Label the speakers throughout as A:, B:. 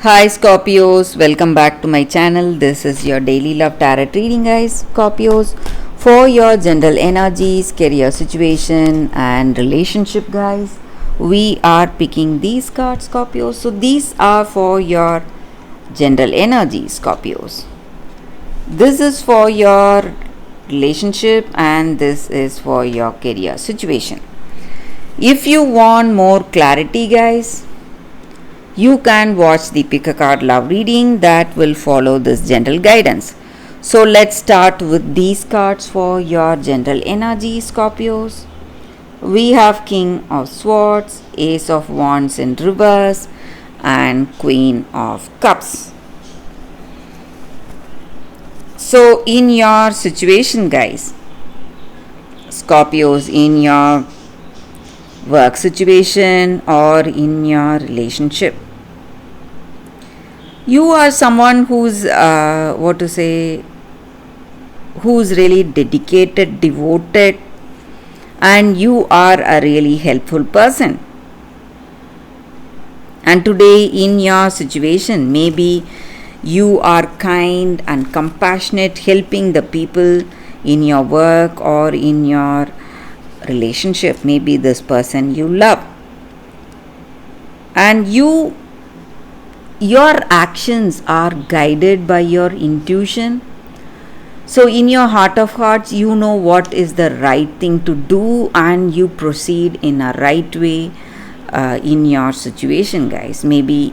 A: Hi Scorpios, welcome back to my channel. This is your daily love tarot reading, guys. Scorpios, for your general energies, career situation, and relationship, guys. We are picking these cards, Scorpios. So these are for your general energies, Scorpios. This is for your relationship, and this is for your career situation. If you want more clarity, guys, you can watch the pick a card love reading that will follow this general guidance. So let's start with these cards for your general energy, Scorpios. We have King of Swords, Ace of Wands in reverse, and Queen of Cups. So in your situation, guys, Scorpios, in your work situation or in your relationship, you are someone who's who's really dedicated, devoted, and you are a really helpful person. And today in your situation, maybe you are kind and compassionate, helping the people in your work or in your relationship, maybe this person you love, and your actions are guided by your intuition. So in your heart of hearts, you know what is the right thing to do, and you proceed in a right way in your situation, guys. Maybe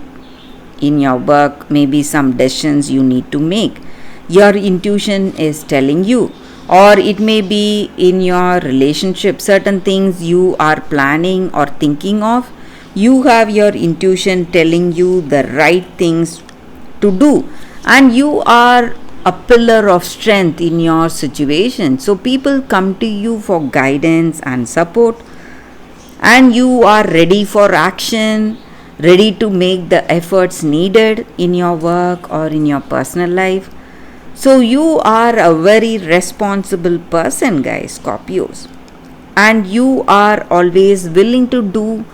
A: in your work, maybe some decisions you need to make, your intuition is telling you. Or it may be in your relationship, certain things you are planning or thinking of, you have your intuition telling you the right things to do, and you are a pillar of strength in your situation. So people come to you for guidance and support, and you are ready for action, ready to make the efforts needed in your work or in your personal life. So you are a very responsible person, guys, Scorpios, and you are always willing to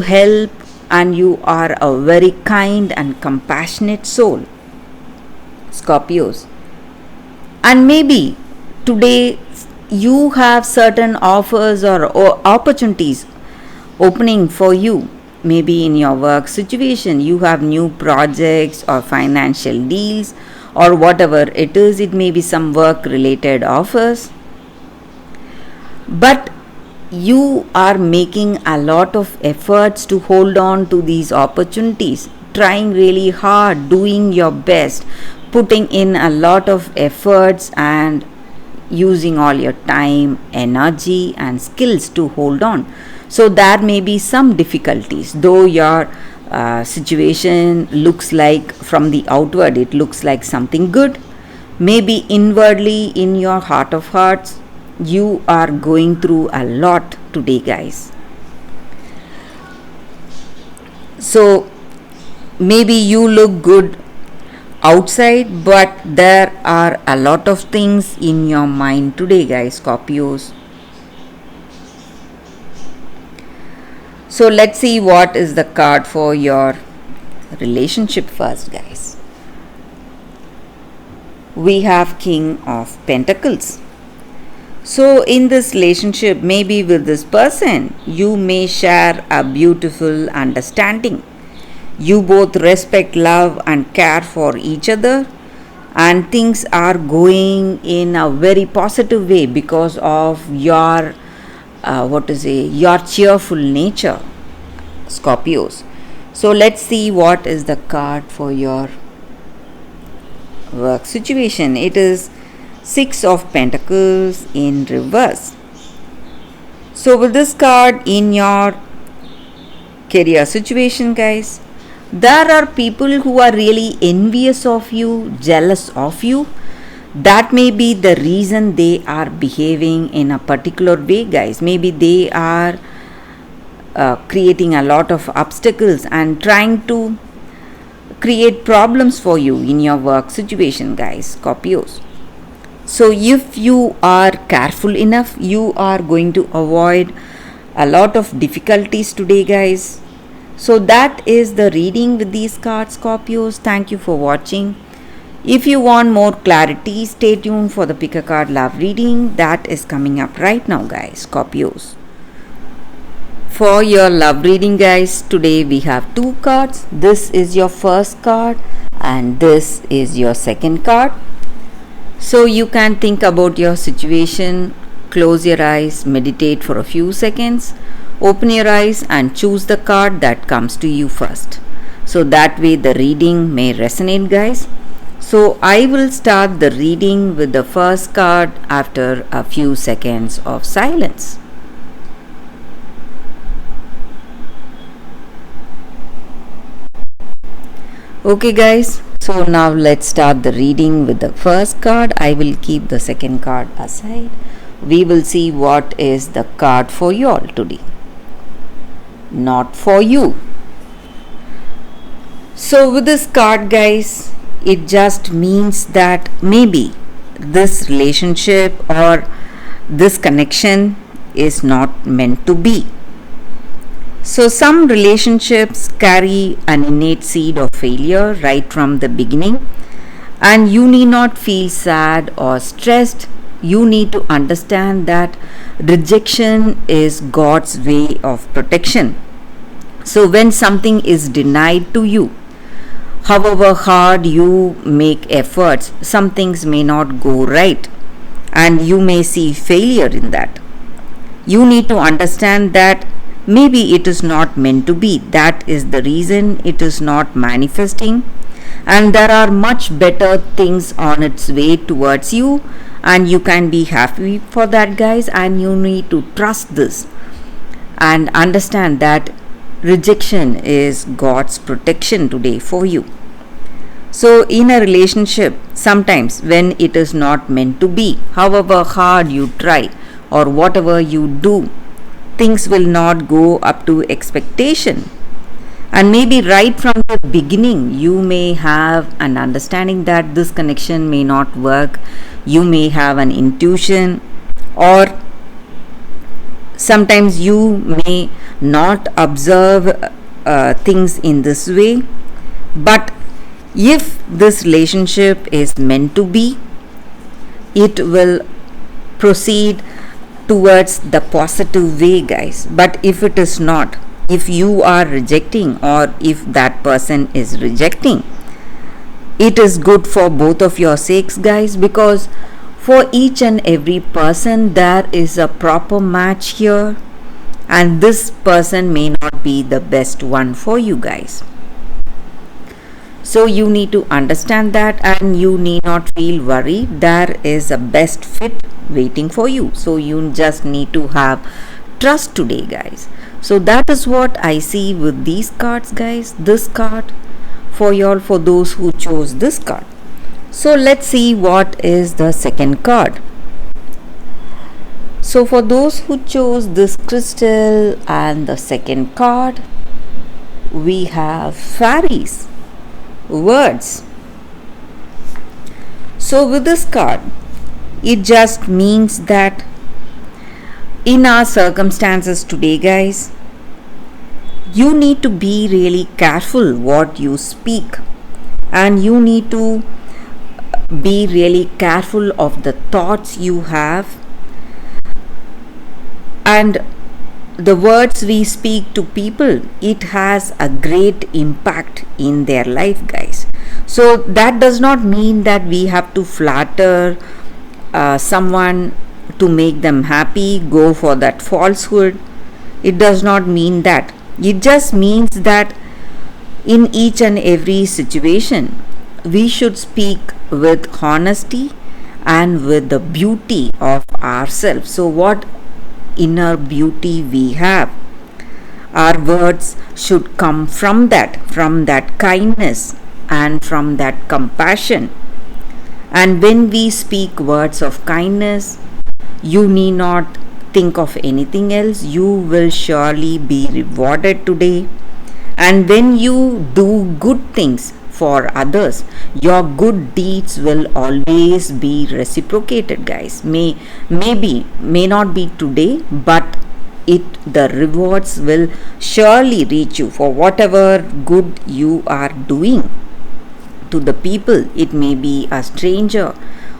A: help, and you are a very kind and compassionate soul, Scorpios. And maybe today you have certain offers or opportunities opening for you. Maybe in your work situation, you have new projects or financial deals or whatever it is. It may be some work related offers, but you are making a lot of efforts to hold on to these opportunities, trying really hard, doing your best, putting in a lot of efforts and using all your time, energy, and skills to hold on. So there may be some difficulties, though your situation looks like, from the outward, it looks like something good. Maybe inwardly, in your heart of hearts, you are going through a lot today, guys. So maybe you look good outside, but there are a lot of things in your mind today, guys, Scorpios. So let's see what is the card for your relationship first, guys. We have King of Pentacles. So in this relationship, maybe with this person, you may share a beautiful understanding. You both respect, love, and care for each other, and things are going in a very positive way because of your your cheerful nature, Scorpios. So let's see what is the card for your work situation. It is Six of Pentacles in reverse. So with this card in your career situation, guys, there are people who are really envious of you, jealous of you. That may be the reason they are behaving in a particular way, guys. Maybe they are creating a lot of obstacles and trying to create problems for you in your work situation, guys, Scorpios. So if you are careful enough, you are going to avoid a lot of difficulties today, guys. So that is the reading with these cards, Scorpios. Thank you for watching. If you want more clarity, stay tuned for the pick a card love reading that is coming up right now, guys, Scorpios. For your love reading, guys, today we have two cards. This is your first card and this is your second card. So you can think about your situation, close your eyes, meditate for a few seconds, open your eyes and choose the card that comes to you first. So that way the reading may resonate, guys. So I will start the reading with the first card after a few seconds of silence. Okay, guys, so now let's start the reading with the first card. I will keep the second card aside. We will see what is the card for you all today. Not for you. So with this card, guys, it just means that maybe this relationship or this connection is not meant to be. So some relationships carry an innate seed of failure right from the beginning, and you need not feel sad or stressed. You need to understand that rejection is God's way of protection. So when something is denied to you, however hard you make efforts, some things may not go right and you may see failure in that. You need to understand that maybe it is not meant to be. That is the reason it is not manifesting, and there are much better things on its way towards you, and you can be happy for that, guys. And you need to trust this and understand that rejection is God's protection today for you. So in a relationship, sometimes when it is not meant to be, however hard you try or whatever you do, things will not go up to expectation. And maybe right from the beginning, you may have an understanding that this connection may not work. You may have an intuition, or sometimes you may not observe things in this way. But if this relationship is meant to be, it will proceed towards the positive way, guys. But if it is not, if you are rejecting or if that person is rejecting, it is good for both of your sakes, guys, because for each and every person there is a proper match here, and this person may not be the best one for you, guys. So you need to understand that, and you need not feel worried. There is a best fit waiting for you. So you just need to have trust today, guys. So that is what I see with these cards, guys. This card for y'all, for those who chose this card. So let's see what is the second card. So for those who chose this crystal and the second card, we have fairies, words. So with this card, it just means that in our circumstances today, guys, you need to be really careful what you speak, and you need to be really careful of the thoughts you have and the words we speak to people. It has a great impact in their life, guys. So that does not mean that we have to flatter someone to make them happy, go for that falsehood. It does not mean that. It just means that in each and every situation, we should speak with honesty and with the beauty of ourselves. So what inner beauty we have, our words should come from that kindness and from that compassion. And when we speak words of kindness, you need not think of anything else. You will surely be rewarded today. And when you do good things for others, your good deeds will always be reciprocated, guys. May not be today, but the rewards will surely reach you for whatever good you are doing to the people. It may be a stranger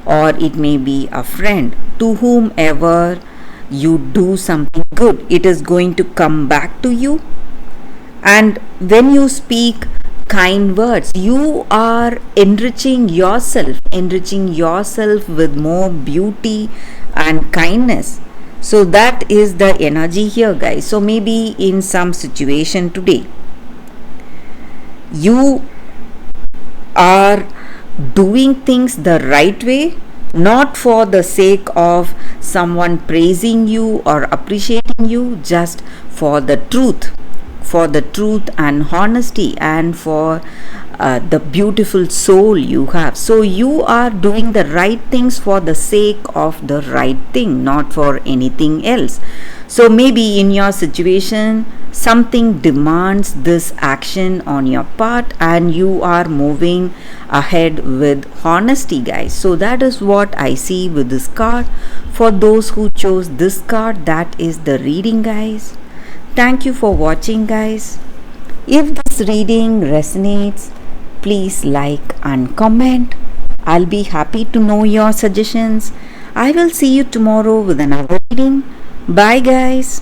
A: or it may be a friend. To whomever you do something good, it is going to come back to you. And when you speak kind words, you are enriching yourself with more beauty and kindness. So that is the energy here, guys. So maybe in some situation today, you are doing things the right way, not for the sake of someone praising you or appreciating you, just for the truth, and honesty, and for the beautiful soul you have. So you are doing the right things for the sake of the right thing, not for anything else. So maybe in your situation, something demands this action on your part, and you are moving ahead with honesty, guys. So that is what I see with this card. For those who chose this card, that is the reading, guys. Thank you for watching, guys. If this reading resonates, please like and comment. I'll be happy to know your suggestions. I will see you tomorrow with another reading. Bye, guys.